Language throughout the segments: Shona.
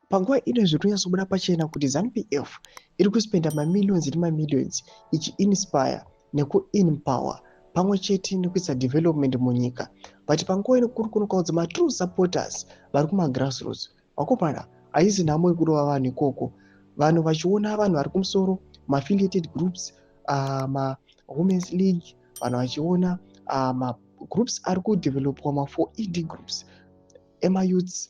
Panguva ino zviri kunyatsobuda pachena kuti ZANU-PF iri kuspenda mamillions nemamillions ichi-inspire neku-empower pamwe chete nekuisa development munyika. But panguva ino kuri kuonekwa kuti ma-true supporters vari kuma-grassroots vakomana haisi nhamo yekurova vanhu ikoko. Vanhu vachiona vanhu vari kumusoro, ma-affiliated groups, ma-women's league, vanhu vachiona ma-groups ari kudevelopwa, ma-4ED groups, ema-youths,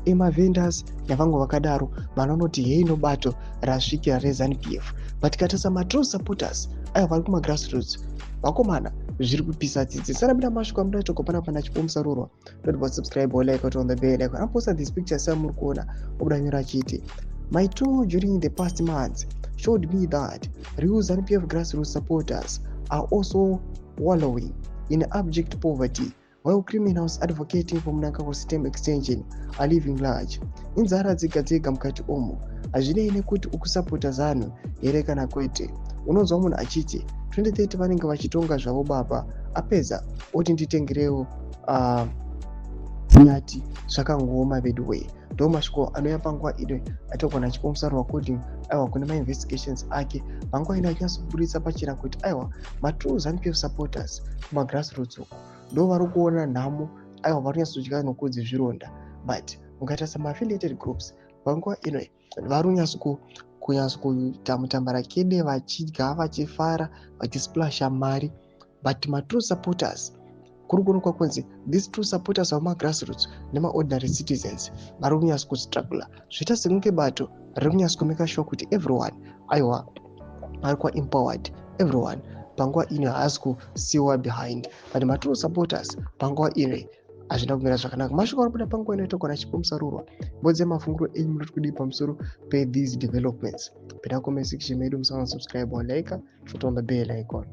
ema-vendors nevamwe vakadaro, vanonoti heino bato rasvikira reZANU-PF. But katarisa ma-true supporters aya vari kuma-grassroots vakomana zviri kupisa tsitsi. Sarambira masvika muda togopana pana chipomusarurwa. Don't forget to subscribe or like on the bell icon. I'm posting this picture samuri kuona obuda nyora chiti. My tour during the past months showed me that real ZANU-PF grassroots supporters are also wallowing in abject poverty, while criminals advocating for Mnangagwa system extension are living large. Inzara dzega mukati omo hazvinei nekuti ukusapota ZANU here kana kwete. Unonzwa munhu achiti 2030 vanenge vachitonga zvavo baba, apedza oti nditengerewo nyati zvakangooma bedway. Ndo masviko anouya panguva ino atogona chipomusarurwa coding aiwa kune ma-investigations ake. Panguva ino achinyatsoburitsa pachena kuti aiwa ma-true ZANU-PF supporters kuma-grassroots uko ndo vari kuona nhamo, aiwa vari kunyatsodya nokudzi zvironda. But mukatarisa ma-affiliated groups panguva ino vari kunyatsokuita mutambara-kede vachidya vachifara vachisplasha mari. But ma-true supporters kuri kuonekwa kunzi these true supporters vama-grassroots nema-ordinary citizens vari kunyatsokustruggle zvoita sekunge bato riri kunyatsokumeka sure kuti everyone aiwa ari kwa-empowered, everyone panguva ino haasi kusiyiwa behind. But ma-true supporters panguva ino hazvina kumira zvakanaka. Masvika ari kuda panguva ino togona chipomusarurwa. Bodze mafunguro enyu munoti kudii pamusoro pe these developments. Pinda comment section medu, musana subscribe or like, put on the bell icon.